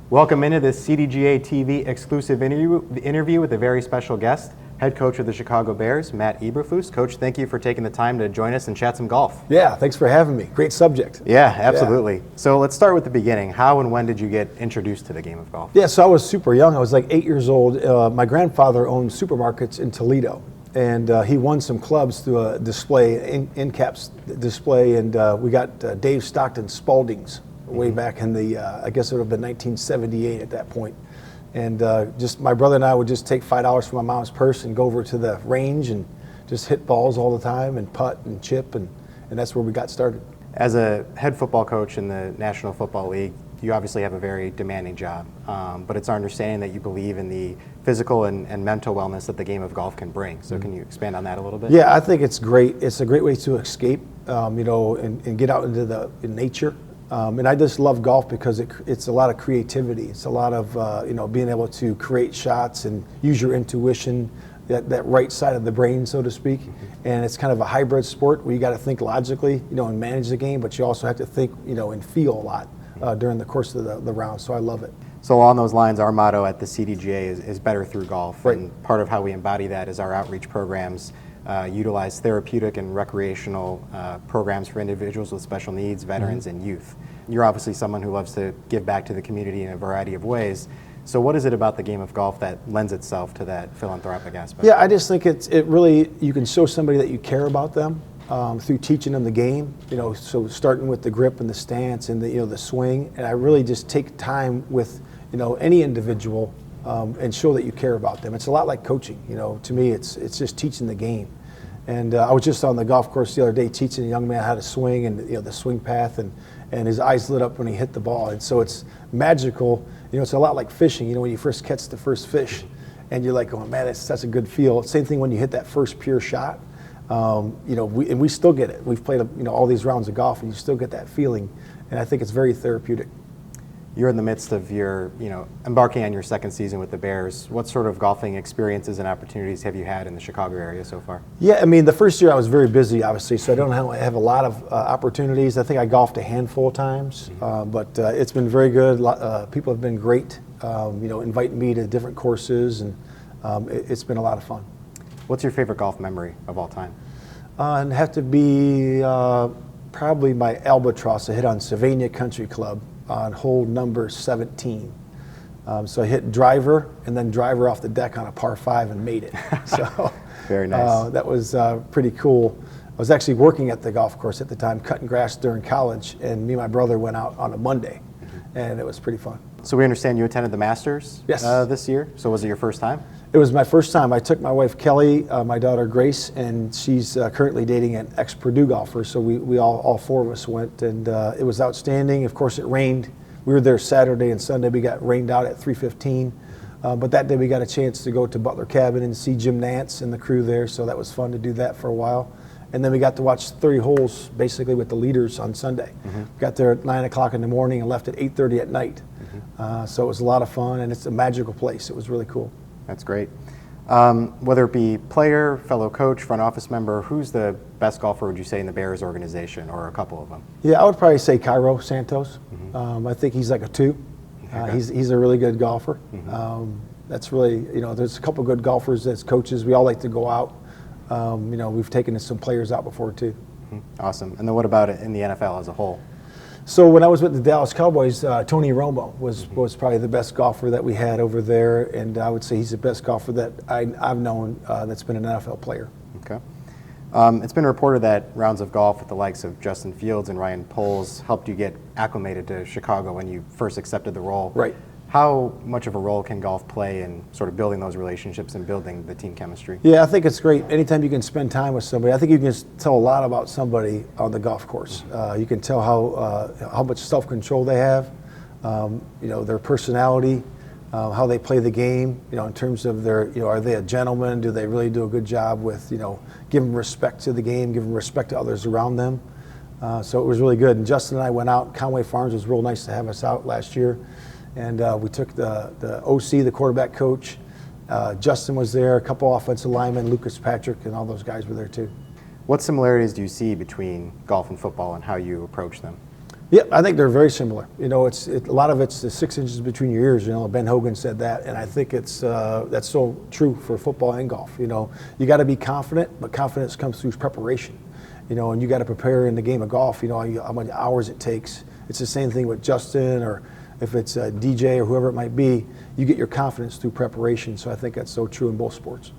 Welcome into this CDGA-TV exclusive interview with a very special guest, head coach of the Chicago Bears, Matt Eberflus. Coach, thank you for taking the time to join us and chat some golf. Yeah, thanks for having me. Great subject. Yeah, absolutely. Yeah. So let's start with the beginning. How and when did you get introduced to the game of golf? Yeah, so I was super young. I was like 8 years old. My grandfather owned supermarkets in Toledo, and he won some clubs through a display, in-caps display, and we got Dave Stockton Spalding's way back in the, I guess it would have been 1978 at that point. And just my brother and I would just take $5 from my mom's purse and go over to the range and just hit balls all the time and putt and chip, and that's where we got started. As a head football coach in the National Football League, you obviously have a very demanding job, but it's our understanding that you believe in the physical and mental wellness that the game of golf can bring. So can you expand on that a little bit? Yeah, I think it's great. It's a great way to escape, and get out into in nature. And I just love golf because it's a lot of creativity. It's a lot of being able to create shots and use your intuition, that right side of the brain, so to speak. And it's kind of a hybrid sport where you got to think logically, and manage the game, but you also have to think, and feel a lot during the course of the round. So I love it. So along those lines, our motto at the CDGA is better through golf. Right. And part of how we embody that is our outreach programs. Utilize therapeutic and recreational programs for individuals with special needs, veterans, and youth. You're obviously someone who loves to give back to the community in a variety of ways. So what is it about the game of golf that lends itself to that philanthropic aspect? Yeah, I just think it really, you can show somebody that you care about them through teaching them the game, so starting with the grip and the stance and the swing. And I really just take time with, any individual and show that you care about them. It's a lot like coaching, to me it's just teaching the game. And I was just on the golf course the other day teaching a young man how to swing and the swing path, and his eyes lit up when he hit the ball. And so it's magical. It's a lot like fishing, when you first catch the first fish and you're like, oh man, that's such a good feel. Same thing when you hit that first pure shot. We still get it. We've played all these rounds of golf and you still get that feeling. And I think it's very therapeutic. You're in the midst of your, embarking on your second season with the Bears. What sort of golfing experiences and opportunities have you had in the Chicago area so far? Yeah, the first year I was very busy, obviously, so I don't have a lot of opportunities. I think I golfed a handful of times, but it's been very good. People have been great, inviting me to different courses, and it's been a lot of fun. What's your favorite golf memory of all time? It'd have to be probably my albatross I hit on Sylvania Country Club on hole number 17. So I hit driver and then driver off the deck on a par 5 and made it. So very nice. That was pretty cool. I was actually working at the golf course at the time, cutting grass during college, and me and my brother went out on a Monday, and it was pretty fun. So we understand you attended the Masters this year. So was it your first time? It was my first time. I took my wife Kelly, my daughter Grace, and she's currently dating an ex-Purdue golfer. So we all four of us went, and it was outstanding. Of course, it rained. We were there Saturday and Sunday. We got rained out at 3:15, but that day we got a chance to go to Butler Cabin and see Jim Nantz and the crew there. So that was fun to do that for a while. And then we got to watch 30 holes basically with the leaders on Sunday. Got there at 9 o'clock in the morning and left at 8:30 at night. So it was a lot of fun, and it's a magical place. It was really cool. That's great. Whether it be player, fellow coach, front office member, who's the best golfer, would you say, in the Bears organization, or a couple of them? Yeah, I would probably say Cairo Santos. I think he's like a 2. He's a really good golfer. That's really, there's a couple good golfers as coaches. We all like to go out. We've taken some players out before too. Awesome. And then what about it in the NFL as a whole? So when I was with the Dallas Cowboys, Tony Romo was probably the best golfer that we had over there, and I would say he's the best golfer that I've known that's been an NFL player. Okay. It's been reported that rounds of golf with the likes of Justin Fields and Ryan Poles helped you get acclimated to Chicago when you first accepted the role. Right. How much of a role can golf play in sort of building those relationships and building the team chemistry? Yeah, I think it's great. Anytime you can spend time with somebody, I think you can tell a lot about somebody on the golf course. You can tell how much self-control they have, their personality, how they play the game, in terms of their, are they a gentleman? Do they really do a good job with, giving respect to the game, giving respect to others around them? So it was really good. And Justin and I went out. Conway Farms was real nice to have us out last year. And we took the OC, the quarterback coach. Justin was there, a couple offensive linemen, Lucas Patrick, and all those guys were there too. What similarities do you see between golf and football and how you approach them? Yeah, I think they're very similar. You know, a lot of it's the 6 inches between your ears. You know, Ben Hogan said that, and I think it's that's so true for football and golf. You know, you got to be confident, but confidence comes through preparation. You know, and you got to prepare in the game of golf. You know, how many hours it takes. It's the same thing with Justin, or if it's a DJ or whoever it might be. You get your confidence through preparation. So I think that's so true in both sports.